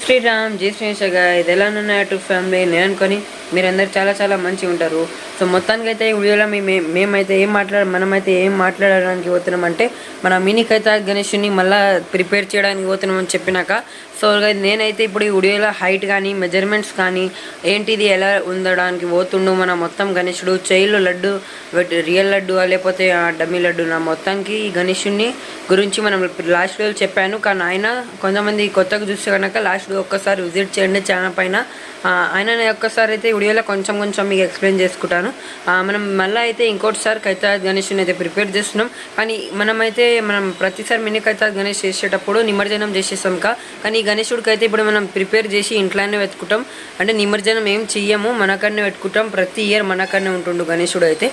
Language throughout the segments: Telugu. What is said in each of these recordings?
శ్రీరామ్ జై శ్రీషగా ఇది ఎలా ఉన్నట్టు ఫ్యామిలీ నేను అనుకొని మీరందరూ చాలా చాలా మంచిగా ఉంటారు. సో మొత్తానికి అయితే ఈ వీడియోలో మనమైతే ఏం మాట్లాడడానికి పోతున్నామంటే మన మినీ కైతా గణేష్ని మళ్ళీ ప్రిపేర్ చేయడానికి పోతున్నామని చెప్పినాక సో నేనైతే ఇప్పుడు ఈ వీడియోలో హైట్ కానీ మెజర్మెంట్స్ కానీ ఏంటిది ఎలా ఉండడానికి పోతుండు మన మొత్తం గణేశుడు చైల్డ్ లడ్డు రియల్ లడ్డు లేకపోతే డమ్మీ లడ్డు నా మొత్తానికి ఈ గణేశుడిని గురించి మనం లాస్ట్ వీడియోలో చెప్పాను. కానీ ఆయన కొంతమంది కొత్తగా చూస్తే కనుక లాస్ట్ ఒక్కసారి విజిట్ చేయండి ఛానల్ పైన. ఆయన ఒక్కసారి అయితే వీడియోలో కొంచెం మీకు ఎక్స్ప్లెయిన్ చేసుకుంటాను. మనం మళ్ళీ అయితే ఇంకోటిసారి కైతా గణేష్ని అయితే ప్రిపేర్ చేస్తున్నాం. కానీ మనం ప్రతిసారి మినీ కైతా గణేష్ చేసేటప్పుడు నిమజ్జనం చేసేస్తాం కానీ ఈ గణేశుడికి అయితే ఇప్పుడు మనం ప్రిపేర్ చేసి ఇంట్లోనే వెతుకుంటాం. అంటే నిమజ్జనం ఏం చెయ్యము, మనకన్నే పెట్టుకుంటాం. ప్రతి ఇయర్ మనకన్నే ఉంటుండు గణేశుడు అయితే.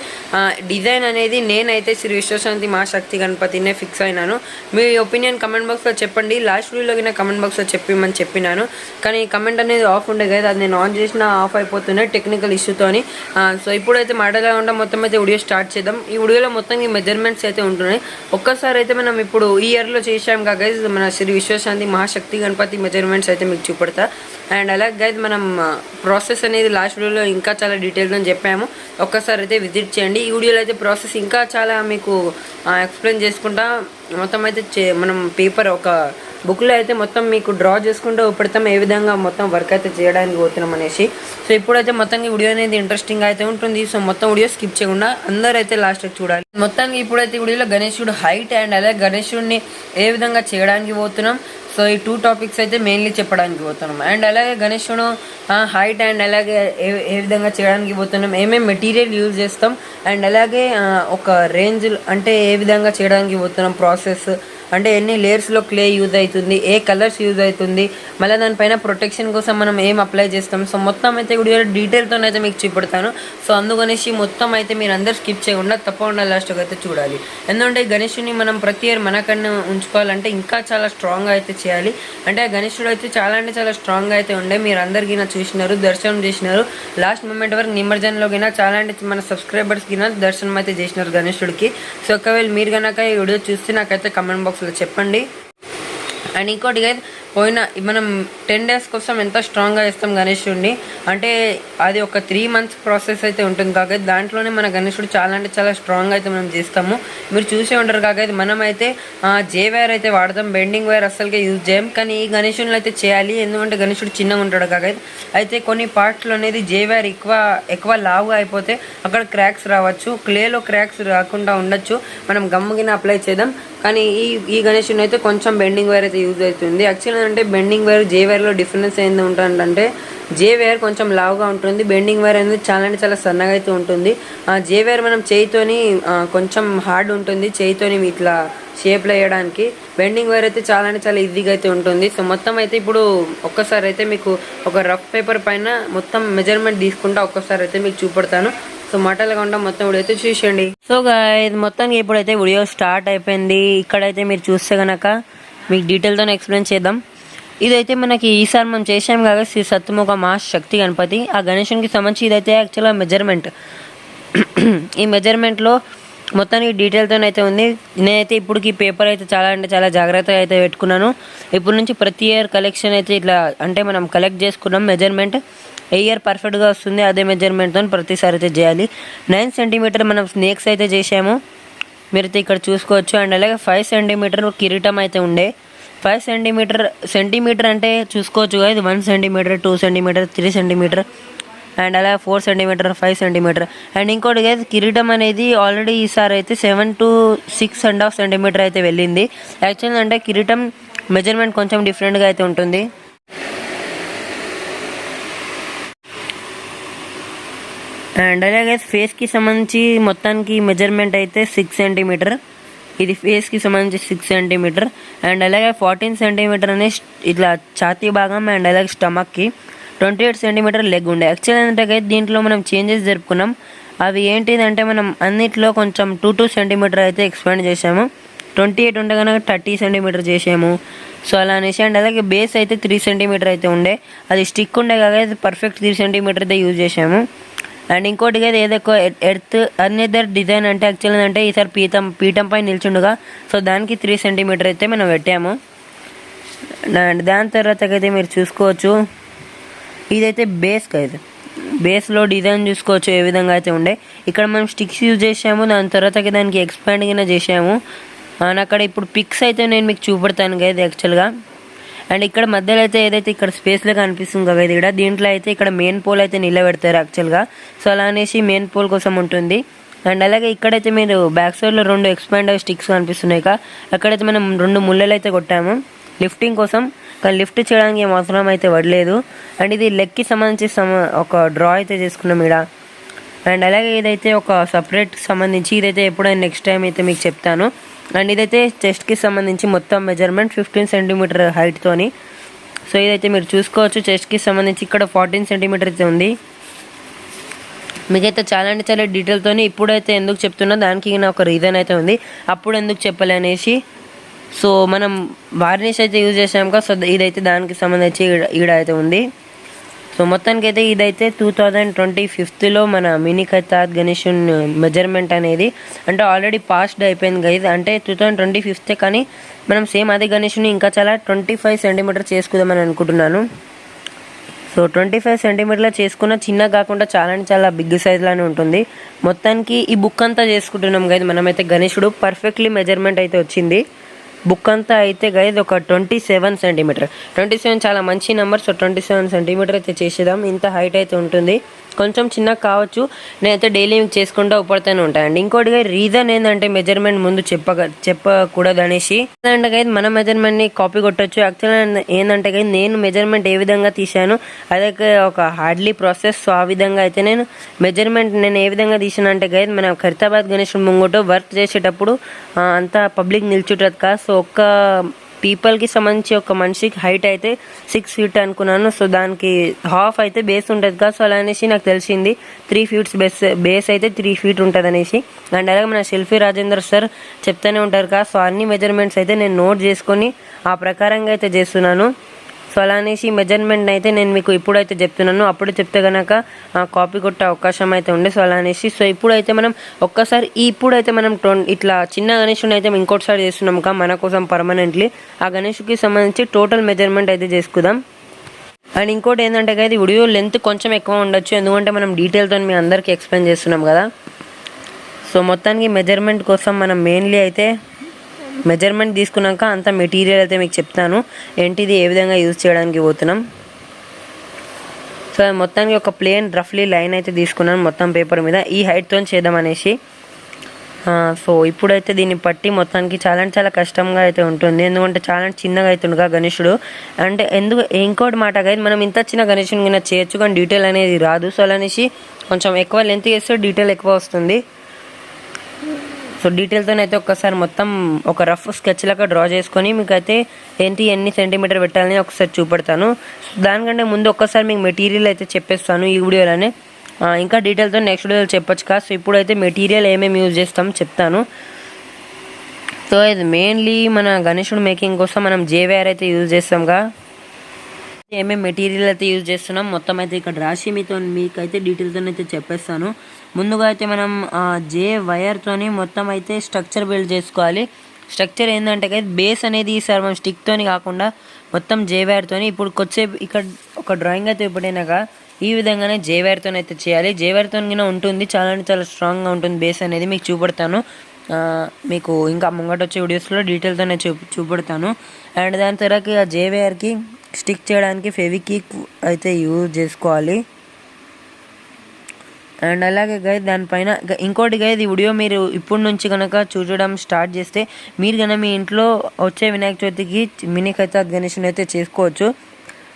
డిజైన్ అనేది నేనైతే శ్రీ విశ్వశాంతి మహాశక్తి గణపతినే ఫిక్స్ అయినాను. మీ ఒపీనియన్ కమెంట్ బాక్స్లో చెప్పండి. లాస్ట్ వీడియోలో కమెంట్ బాక్స్లో చెప్పమని చెప్పినాను. కానీ కమెంట్ అనేది ఆఫ్ ఉండే కదా, అది నేను ఆన్ చేసిన ఆఫ్ అయిపోతున్నాయి టెక్నికల్ ఇష్యూతోని. సో ఇప్పుడైతే మాటగా ఉండ మొత్తం అయితే వీడియో స్టార్ట్ చేద్దాం. ఈ వీడియోలో మొత్తం మెజర్మెంట్స్ అయితే ఉంటున్నాయి. ఒక్కసారి అయితే మనం ఇప్పుడు ఈ ఇయర్లో చేసాం గైజ్ మన శ్రీ విశ్వశాంతి మహాశక్తి గణపతి మెజర్మెంట్స్ అయితే మీకు చూపెడతా. అండ్ అలాగే గైజ్ మనం ప్రాసెస్ అనేది లాస్ట్ వీడియోలో ఇంకా చాలా డీటెయిల్గా చెప్పాము. ఒక్కసారి అయితే విజిట్ చేయండి. ఈ వీడియోలో అయితే ప్రాసెస్ ఇంకా చాలా మీకు ఎక్స్ప్లెయిన్ చేసుకుంటా మొత్తం అయితే మనం పేపర్ ఒక బుక్లో అయితే మొత్తం మీకు డ్రా చేసుకుంటూ పెడతాం ఏ విధంగా మొత్తం వర్క్ అయితే చేయడానికి పోతున్నాం అనేసి. సో ఇప్పుడైతే మొత్తానికి వీడియో అనేది ఇంట్రెస్టింగ్ అయితే ఉంటుంది. సో మొత్తం వీడియో స్కిప్ చేయకుండా అందరూ అయితే లాస్ట్ చూడాలి. మొత్తానికి ఇప్పుడైతే వీడియోలో గణేశుడు హైట్ అండ్ అలాగే గణేశుడిని ఏ విధంగా చేయడానికి పోతున్నాం. సో ఈ 2 టాపిక్స్ అయితే మెయిన్లీ చెప్పడానికి పోతున్నాం. అండ్ అలాగే గణేశుడు హైట్ అండ్ అలాగే ఏ విధంగా చేయడానికి పోతున్నాం, ఏమేమి మెటీరియల్ యూజ్ చేస్తాం, అండ్ అలాగే ఒక రేంజ్ అంటే ఏ విధంగా చేయడానికి పోతున్నాం, ప్రాసెస్ అంటే ఎన్ని లేయర్స్లో క్లే యూజ్ అవుతుంది, ఏ కలర్స్ యూజ్ అవుతుంది, మళ్ళీ దానిపైన ప్రొటెక్షన్ కోసం మనం ఏం అప్లై చేస్తాం. సో మొత్తం అయితే వీడియో డీటెయిల్తో అయితే మీకు చూపెడతాను. సో అందుకనేసి మొత్తం అయితే మీరు అందరు స్కిప్ చేయకుండా తప్పకుండా లాస్ట్గా అయితే చూడాలి. ఎందుకంటే గణేశుని మనం ప్రతి ఇయర్ మనకన్నా ఉంచుకోవాలంటే ఇంకా చాలా స్ట్రాంగ్గా అయితే చేయాలి. అంటే గణేశుడు అయితే చాలా స్ట్రాంగ్గా అయితే ఉండే మీరు అందరికీ చూసినారు, దర్శనం చేసినారు. లాస్ట్ మూమెంట్ వరకు నిమజ్జనంలో గినా చాలా మన సబ్స్క్రైబర్స్ గినా దర్శనం అయితే చేసినారు గణేశుడికి. సో ఒకవేళ మీరు కనుక ఈ వీడియో చూస్తే నాకైతే కమెంట్ బాక్స్లో చెప్పండి. అండ్ ఇంకోటి పోయిన మనం 10 days కోసం ఎంత స్ట్రాంగ్గా చేస్తాం గణేశుడిని అంటే అది ఒక 3 months ప్రాసెస్ అయితే ఉంటుంది కాకపోతే దాంట్లోనే మన గణేశుడు చాలా స్ట్రాంగ్ అయితే మనం చేస్తాము. మీరు చూసే ఉంటారు కాకపోతే మనమైతే జే వైర్ అయితే వాడతాం, బెండింగ్ వైర్ అస్సలుగా యూజ్ చేయం. కానీ ఈ గణేశుడిని అయితే చేయాలి ఎందుకంటే గణేశుడు చిన్నగా ఉంటాడు కాకపోతే. అయితే కొన్ని పార్ట్స్లో అనేది జే వైర్ ఎక్కువ లావుగా అయిపోతే అక్కడ క్రాక్స్ రావచ్చు, క్లేలో క్రాక్స్ రాకుండా ఉండొచ్చు. మనం గమ్ముగిన అప్లై చేద్దాం. కానీ ఈ గణేశుడిని అయితే కొంచెం బెండింగ్ వైర్ అయితే యూజ్ అవుతుంది. యాక్చువల్గా అంటే బెండింగ్ వైర్ జే వైర్లో డిఫరెన్స్ ఏంది ఉంటుందంటే జే వైర్ కొంచెం లావుగా ఉంటుంది, బెండింగ్ వైర్ అనేది చాలా సన్నగా అయితే ఉంటుంది. జే వైర్ మనం చేయితోని కొంచెం హార్డ్ ఉంటుంది, చేయితోని ఇట్లా షేప్లో వేయడానికి. బెండింగ్ వైర్ అయితే చాలా ఈజీగా అయితే ఉంటుంది. సో మొత్తం అయితే ఇప్పుడు ఒక్కసారి అయితే మీకు ఒక రఫ్ పేపర్ పైన మొత్తం మెజర్మెంట్ తీసుకుంటా ఒక్కసారి అయితే మీకు చూపెడతాను. సో మాటలుగా ఉంటాం మొత్తం వీడియో అయితే చూసేయండి. సో ఇది మొత్తానికి ఇప్పుడైతే వీడియో స్టార్ట్ అయిపోయింది. ఇక్కడైతే మీరు చూస్తే కనుక మీకు డీటెయిల్తో ఎక్స్ప్లెయిన్ చేద్దాం. ఇదైతే మనకి ఈసారి మనం చేసాం కదా శ్రీ సత్యముఖ మహాశక్తి గణపతి ఆ గణేశునికి సంబంధించి ఇదైతే యాక్చువల్గా మెజర్మెంట్. ఈ మెజర్మెంట్లో మొత్తానికి డీటెయిల్తో అయితే ఉంది. నేనైతే ఇప్పటికి పేపర్ అయితే చాలా జాగ్రత్తగా అయితే పెట్టుకున్నాను. ఇప్పటి నుంచి ప్రతి ఇయర్ కలెక్షన్ అయితే ఇట్లా అంటే మనం కలెక్ట్ చేసుకున్నాం మెజర్మెంట్. ఏ ఇయర్ పర్ఫెక్ట్గా వస్తుంది అదే మెజర్మెంట్తో ప్రతిసారి అయితే చేయాలి. 9 cm మనం స్నేక్స్ అయితే చేసాము, మీరైతే ఇక్కడ చూసుకోవచ్చు. అండ్ అలాగే 5 cm కిరీటం అయితే ఉండే. 5 సెంటీమీటర్ అంటే చూసుకోవచ్చు కదా, ఇది 1 cm, 2 cm, 3 cm అండ్ అలాగే 4 cm, 5 cm. అండ్ ఇంకోటి కదా కిరీటం అనేది ఆల్రెడీ ఈసారి అయితే 7 to 6.5 cm అయితే వెళ్ళింది. యాక్చువల్గా అంటే కిరీటం మెజర్మెంట్ కొంచెం డిఫరెంట్గా అయితే ఉంటుంది. అండ్ అలాగే ఫేస్కి సంబంధించి మొత్తానికి మెజర్మెంట్ అయితే 6 cm. ఇది ఫేస్కి సంబంధించి 6 cm. అండ్ అలాగే 14 cm అనే ఇట్లా ఛాతీ భాగం అండ్ అలాగే స్టమక్కి 28 cm లెగ్ ఉండే. యాక్చువల్ అంటే దీంట్లో మనం చేంజెస్ జరుపుకున్నాం. అవి ఏంటిదంటే మనం అన్నిట్లో కొంచెం 2 cm అయితే ఎక్స్పాండ్ చేసాము. 28 ఉంటే కనుక 30 cm చేసాము. సో అలా అనేసి. అండ్ అలాగే బేస్ అయితే 3 cm అయితే ఉండే, అది స్టిక్ ఉండే కాక పర్ఫెక్ట్ 3 cm అయితే యూజ్ చేసాము. అండ్ ఇంకోటి కదా ఏదో ఎర్త్ అనేదర్ డిజైన్ అంటే యాక్చువల్ అంటే ఈసారి పీఠం పై నిల్చుండగా సో దానికి 3 cm అయితే మనం పెట్టాము. అండ్ దాని తర్వాతకైతే మీరు చూసుకోవచ్చు, ఇదైతే బేస్ అయితే బేస్లో డిజైన్ చూసుకోవచ్చు ఏ విధంగా అయితే ఉండే. ఇక్కడ మనం స్టిక్స్ యూజ్ చేసాము, దాని తర్వాతకి దానికి ఎక్స్పాండ్ కింద చేసాము. అండ్ అక్కడ ఇప్పుడు పిక్స్ అయితే నేను మీకు చూపెడతాను గైజ్ యాక్చువల్గా. అండ్ ఇక్కడ మధ్యలో అయితే ఏదైతే ఇక్కడ స్పేస్లో కనిపిస్తుంది కదా ఇక్కడ, దీంట్లో అయితే ఇక్కడ మెయిన్ పోల్ అయితే నిలబెడతారు యాక్చువల్గా. సో అలా అనేసి మెయిన్ పోల్ కోసం ఉంటుంది. అండ్ అలాగే ఇక్కడైతే మీరు బ్యాక్ సైడ్లో 2 ఎక్స్పాండ్ స్టిక్స్ కనిపిస్తున్నాయి కదా, అక్కడైతే మనం 2 ముళ్ళలు అయితే కొట్టాము లిఫ్టింగ్ కోసం. కానీ లిఫ్ట్ చేయడానికి ఏం అవసరం అయితే పడలేదు. అండ్ ఇది లెగ్కి సంబంధించి ఒక డ్రా అయితే చేసుకున్నాం ఇక్కడ. అండ్ అలాగే ఇదైతే ఒక సపరేట్ సంబంధించి, ఇదైతే ఎప్పుడైనా నెక్స్ట్ టైం అయితే మీకు చెప్తాను. అండ్ ఇదైతే చెస్ట్కి సంబంధించి మొత్తం మెజర్మెంట్ 15 సెంటీమీటర్ హైట్తోని. సో ఇదైతే మీరు చూసుకోవచ్చు, చెస్ట్కి సంబంధించి ఇక్కడ 14 సెంటీమీటర్ అయితే ఉంది. మీకైతే చాలా అంటే చాలా డీటెయిల్తోని ఇప్పుడైతే ఎందుకు చెప్తున్నా దానికి ఒక రీజన్ అయితే ఉంది, అప్పుడు ఎందుకు చెప్పాలి అనేసి. సో మనం వార్నిష్ అయితే యూజ్ చేసాం కదా, సో ఇదైతే దానికి సంబంధించి ఈడ అయితే ఉంది. సో మొత్తానికి అయితే ఇదైతే 2025లో మన మినీ ఖైతాత్ గణేష్ మెజర్మెంట్ అనేది అంటే ఆల్రెడీ పాస్డ్ అయిపోయింది గైజ్. అంటే 2025 కానీ మనం సేమ్ అదే గణేష్ని ఇంకా చాలా 25 సెంటీమీటర్ చేసుకుందామని అనుకుంటున్నాను. సో 25 సెంటీమీటర్లో చేసుకున్న చిన్నగా కాకుండా చాలా అంటే చాలా బిగ్ సైజ్లానే ఉంటుంది. మొత్తానికి ఈ బుక్ అంతా చేసుకుంటున్నాం గైజ్. మనమైతే గణేశుడు పర్ఫెక్ట్లీ మెజర్మెంట్ అయితే వచ్చింది. బుక్ అంతా అయితే గైజ్ ఒక 27 సెంటీమీటర్. 27 చాలా మంచి నెంబర్. సో 27 సెంటీమీటర్ అయితే చేసేద్దాం. ఇంత హైట్ అయితే ఉంటుంది, కొంచెం చిన్నగా కావచ్చు. నేనైతే డైలీ చేసుకుంటూ ఉపడుతూనే ఉంటాను. అండ్ ఇంకోటిగా రీజన్ ఏంటంటే మెజర్మెంట్ ముందు చెప్పకూడదు అనేసి, ఏంటంటే గైజ్ మన మెజర్మెంట్ని కాపీ కొట్టచ్చు. యాక్చువల్గా ఏంటంటే గైజ్ నేను మెజర్మెంట్ ఏ విధంగా తీశాను అదైతే ఒక హార్డ్లీ ప్రాసెస్. సో ఆ విధంగా అయితే నేను మెజర్మెంట్ నేను ఏ విధంగా తీసాను అంటే గైజ్ మన ఖైరతాబాద్ గణేష్ ముంగట వర్క్ చేసేటప్పుడు అంతా పబ్లిక్ నిల్చుంటుంది కదా. సో ఒక్క పీపుల్కి సంబంధించి ఒక మనిషికి హైట్ అయితే 6 ఫీట్ అనుకున్నాను. సో దానికి హాఫ్ అయితే బేస్ ఉంటుంది కదా. సో అలా అనేసి నాకు తెలిసింది 3 ఫీట్స్ బేస్ అయితే 3 ఫీట్ ఉంటుంది అనేసి. అండ్ అలాగే మన శిల్పి రాజేందర్ సార్ చెప్తూనే ఉంటారు కదా. సో అన్ని మెజర్మెంట్స్ అయితే నేను నోట్ చేసుకొని ఆ ప్రకారంగా అయితే చేస్తున్నాను. సో అలా అనేసి మెజర్మెంట్ అయితే నేను మీకు ఇప్పుడైతే చెప్తున్నాను, అప్పుడు చెప్తే కనుక కాపీ కొట్టే అవకాశం అయితే ఉండే. సో అలా అనేసి సో ఇప్పుడైతే మనం ఒక్కసారి ఇప్పుడైతే మనం ఇట్లా చిన్న గణేషుని అయితే ఇంకోటిసారి చేస్తున్నాం కదా మన కోసం పర్మనెంట్లీ. ఆ గణేష్కి సంబంధించి టోటల్ మెజర్మెంట్ అయితే చేసుకుందాం. అండ్ ఇంకోటి ఏంటంటే కదా ఇది వీడియో లెంత్ కొంచెం ఎక్కువ ఉండొచ్చు, ఎందుకంటే మనం డీటెయిల్తో మీ అందరికీ ఎక్స్ప్లెయిన్ చేస్తున్నాం కదా. సో మొత్తానికి మెజర్మెంట్ కోసం మనం మెయిన్లీ అయితే మెజర్మెంట్ తీసుకున్నాక అంత మెటీరియల్ అయితే మీకు చెప్తాను ఏంటిది ఏ విధంగా యూజ్ చేయడానికి పోతున్నాం. సో మొత్తానికి ఒక ప్లేన్ రఫ్లీ లైన్ అయితే తీసుకున్నాను మొత్తం పేపర్ మీద ఈ హైట్తో చేద్దాం అనేసి. సో ఇప్పుడైతే దీన్ని పట్టి మొత్తానికి చాలా అంటే చాలా కష్టంగా అయితే ఉంటుంది, ఎందుకంటే చాలా చిన్నగా అవుతుండగా గణేశుడు. అంటే ఇంకోటి మాట కదా, మనం ఇంత చిన్న గణేశుని కింద చేయొచ్చు కానీ డీటెయిల్ అనేది రాదు. సో అలా అనేసి కొంచెం ఎక్కువ లెంత్ చేస్తే డీటెయిల్ ఎక్కువ వస్తుంది. సో డీటెయిల్తో అయితే ఒక్కసారి మొత్తం ఒక రఫ్ స్కెచ్ లాగా డ్రా చేసుకొని మీకైతే ఎన్ని సెంటీమీటర్ పెట్టాలని ఒకసారి చూపెడతాను. దానికంటే ముందు ఒక్కసారి మీకు మెటీరియల్ అయితే చెప్పేస్తాను ఈ వీడియోలోనే. ఇంకా డీటెయిల్తో నెక్స్ట్ వీడియోలో చెప్పొచ్చు కదా. సో ఇప్పుడైతే మెటీరియల్ ఏమేమి యూజ్ చేస్తాం చెప్తాను. సో ఇది మెయిన్లీ మన గణేశుడు మేకింగ్ కోసం మనం జేవైర్ అయితే యూజ్ చేస్తాంగా. ఏమేమి మెటీరియల్ అయితే యూజ్ చేస్తున్నాం మొత్తం అయితే ఇక్కడ రాసి మీకైతే డీటెయిల్తో అయితే చెప్పేస్తాను. ముందుగా అయితే మనం జే వైర్తోని మొత్తం అయితే స్ట్రక్చర్ బిల్డ్ చేసుకోవాలి. స్ట్రక్చర్ ఏంటంటే కదా బేస్ అనేది ఈసారి మనం స్టిక్తోని కాకుండా మొత్తం జే వైర్తోని ఇప్పుడు ఇక్కడ ఒక డ్రాయింగ్ అయితే ఇప్పుడైనాక ఈ విధంగానే జే వైర్తో అయితే చేయాలి. జే వైర్తో ఉంటుంది, చాలా చాలా స్ట్రాంగ్గా ఉంటుంది బేస్ అనేది. మీకు చూపెడతాను, మీకు ఇంకా ముంగట వచ్చే వీడియోస్లో డీటెయిల్తోనే చూపెడతాను. అండ్ దాని తర్వాత ఆ జే వైర్కి స్టిక్ చేయడానికి ఫెవిక్విక్ అయితే యూజ్ చేసుకోవాలి. అండ్ అలాగే గైజ్ దానిపైన ఇంకోటి గైజ్ ఈ వీడియో మీరు ఇప్పటి నుంచి కనుక చూడడం స్టార్ట్ చేస్తే మీరు కనుక మీ ఇంట్లో వచ్చే వినాయక చవితికి మినీ ఖైతాత్ గణేష్ని అయితే చేసుకోవచ్చు.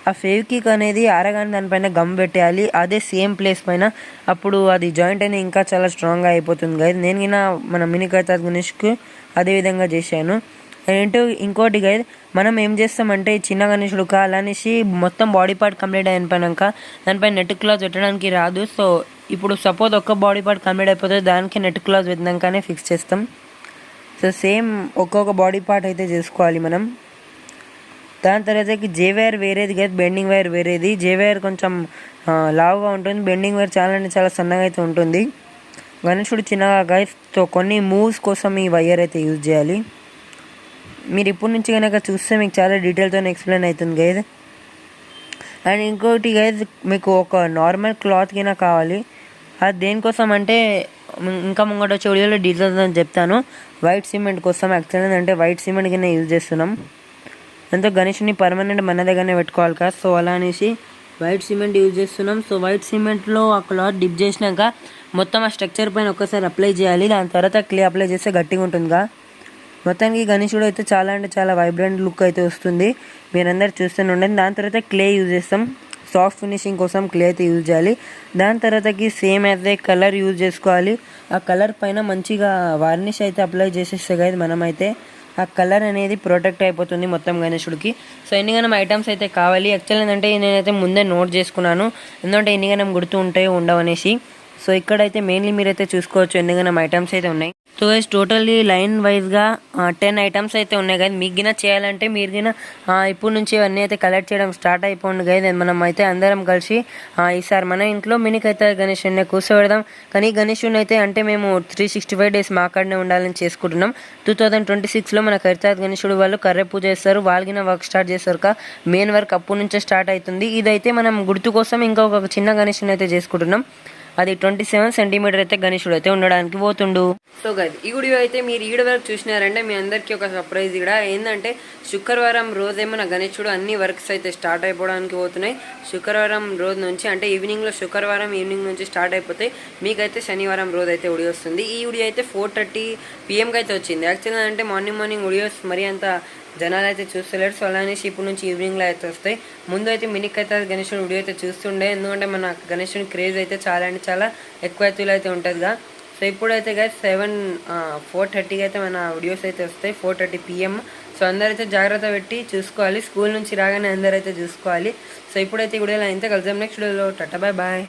ఆ ఫెవిక్విక్ అనేది ఆరగానే దానిపైన గమ్ పెట్టేయాలి అదే సేమ్ ప్లేస్ పైన, అప్పుడు అది జాయింట్ అనేది ఇంకా చాలా స్ట్రాంగ్గా అయిపోతుంది గైజ్. నేను మన మినీ ఖైతాత్ గణేష్కి అదే విధంగా చేశాను. ఏంటో ఇంకోటి గైజ్ మనం ఏం చేస్తామంటే చిన్న గణేశుడు అలానేసి మొత్తం బాడీ పార్ట్ కంప్లీట్ అయిపోయాక దానిపై నెట్ క్లాత్ పెట్టడానికి రాదు. సో ఇప్పుడు సపోజ్ ఒక్క బాడీ పార్ట్ కంప్లీట్ అయిపోతే దానికి నెట్ క్లాత్ పెట్టినాకనే ఫిక్స్ చేస్తాం. సో సేమ్ ఒక్కొక్క బాడీ పార్ట్ అయితే చేసుకోవాలి మనం. దాని తర్వాత జే వైర్ వేరేది గైజ్, బెండింగ్ వైర్ వేరేది. జే వైర్ కొంచెం లావుగా ఉంటుంది, బెండింగ్ వైర్ చాలా అంటే చాలా సన్నగా అయితే ఉంటుంది. గణేశుడు చిన్నగా గైజ్. సో కొన్ని మూవ్స్ కోసం ఈ వైర్ అయితే యూజ్ చేయాలి. మీరు ఇప్పటి నుంచి కనుక చూస్తే మీకు చాలా డీటెయిల్తో ఎక్స్ప్లెయిన్ అవుతుంది గైజ్. అండ్ ఇంకోటి గైజ్, మీకు ఒక నార్మల్ క్లాత్ కింద కావాలి. అది దేనికోసం అంటే ఇంకా ముంగట వచ్చే వీడియోలో డీటెయిల్స్ అని చెప్తాను. వైట్ సిమెంట్ కోసం యాక్చువల్గా అంటే వైట్ సిమెంట్ కింద యూజ్ చేస్తున్నాం. ఎంతో గణేష్ని పర్మనెంట్ మన దగ్గరనే పెట్టుకోవాలి కదా, సో అలా అనేసి వైట్ సిమెంట్ యూజ్ చేస్తున్నాం. సో వైట్ సిమెంట్లో ఆ క్లాత్ డిప్ చేసినాక మొత్తం ఆ స్ట్రక్చర్ పైన ఒక్కసారి అప్లై చేయాలి. దాని తర్వాత క్లే అప్లై చేస్తే గట్టిగా ఉంటుందిగా. మొత్తానికి గణేశుడు అయితే చాలా అంటే చాలా వైబ్రెంట్ లుక్ అయితే వస్తుంది, మీరందరూ చూస్తూనే ఉండండి. దాని తర్వాత క్లే యూజ్ చేస్తాం. సాఫ్ట్ ఫినిషింగ్ కోసం క్లే అయితే యూజ్ చేయాలి. దాని తర్వాతకి same as a colour use చేసుకోవాలి. ఆ కలర్ పైన మంచిగా వార్నిష్ అయితే అప్లై చేసేస్తే కదా మనమైతే ఆ కలర్ అనేది ప్రొటెక్ట్ అయిపోతుంది మొత్తం గణేశుడికి. సో ఎన్నిగనం ఐటమ్స్ అయితే కావాలి. యాక్చువల్ ఏంటంటే నేనైతే ముందే నోట్ చేసుకున్నాను, ఎందుకంటే ఎన్నిగనం గుర్తు ఉంటాయో ఉండవనేసి. సో ఇక్కడైతే మెయిన్లీ మీరైతే చూసుకోవచ్చు ఎన్నిగనం ఐటమ్స్ అయితే ఉన్నాయి. సో గైస్ టోటల్లీ లైన్ వైజ్గా 10 ఐటమ్స్ అయితే ఉన్నాయి కదా. మీకు గిన చేయాలంటే మీరు గిన ఇప్పుడు నుంచి ఇవన్నీ అయితే కలెక్ట్ చేయడం స్టార్ట్ అయిపోండి గైస్. మనం అయితే అందరం కలిసి ఈసారి మన ఇంట్లో మినికైతే గణేషుని కూర్చోబెడదాం. కానీ గణేషుని అయితే అంటే మేము 365 days మా కాడనే ఉండాలని చేసుకుంటున్నాం. 2026లో మన కరితాత్ గణేశుడు వాళ్ళు కర్రె పూజ చేస్తారు, వాళ్ళకిన వర్క్ స్టార్ట్ చేస్తారు కా మెయిన్ వర్క్ అప్పటి నుంచే స్టార్ట్ అవుతుంది. ఇదైతే మనం గుర్తు కోసం ఇంకా ఒక చిన్న గణేషుని అయితే చేసుకుంటున్నాం. అది 27 cm అయితే గణేశుడు అయితే ఉండడానికి పోతుండు. సో గది ఈ వీడియో అయితే మీరు ఈడ వరకు చూసినారంటే మీ అందరికీ ఒక సర్ప్రైజ్ ఇక్కడ ఏంటంటే శుక్రవారం రోజేమో నా గణేశుడు అన్ని వర్క్స్ అయితే స్టార్ట్ అయిపోవడానికి పోతున్నాయి. శుక్రవారం రోజు నుంచి అంటే ఈవినింగ్లో శుక్రవారం ఈవినింగ్ నుంచి స్టార్ట్ అయిపోతాయి. మీకైతే శనివారం రోజు అయితే వీడియో వస్తుంది. ఈ వీడియో అయితే 4:30 PM అయితే వచ్చింది. యాక్చువల్గా అంటే మార్నింగ్ వీడియోస్ మరీ అంత జనాలు అయితే చూస్తలేరు. సో అలా అనేసి ఇప్పుడు నుంచి ఈవినింగ్లో అయితే వస్తాయి. ముందు అయితే మినికైతే గణేశుని వీడియో అయితే చూస్తుండే, ఎందుకంటే మన గణేశుని క్రేజ్ అయితే చాలా అంటే చాలా ఎక్కువ ఎత్తులు అయితే ఉంటుందిగా. సో ఇప్పుడైతే గైస్ 4:30కి అయితే మన వీడియోస్ అయితే వస్తాయి, 4:30 PM. సో అందరైతే జాగ్రత్త పెట్టి చూసుకోవాలి, స్కూల్ నుంచి రాగానే అందరైతే చూసుకోవాలి. సో ఇప్పుడైతే ఈ వీడియోలో అయితే కలుద్దాం నెక్స్ట్ వీడియోలో. Tata bye bye.